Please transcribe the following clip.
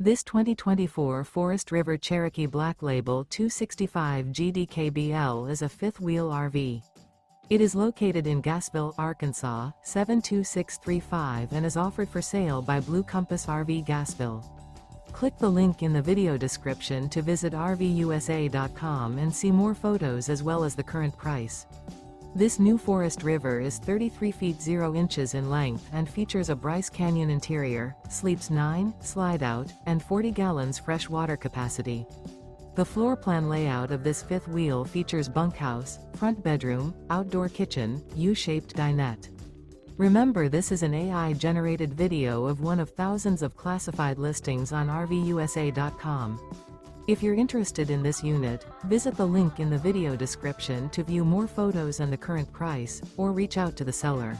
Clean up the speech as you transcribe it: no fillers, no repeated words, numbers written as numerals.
This 2024 Forest River Cherokee Black Label 265 GDKBL is a fifth-wheel RV. It is located in Gassville, Arkansas, 72635 and is offered for sale by Blue Compass RV Gassville. Click the link in the video description to visit RVUSA.com and see more photos as well as the current price. This new Forest River is 33 feet 0 inches in length and features a BRYCE CANYON interior, sleeps 9, slide-out, and 40 gallons fresh water capacity. The floor plan layout of this fifth wheel features bunkhouse, front bedroom, outdoor kitchen, U-shaped dinette. Remember, this is an AI-generated video of one of thousands of classified listings on RVUSA.com. If you're interested in this unit, visit the link in the video description to view more photos and the current price, or reach out to the seller.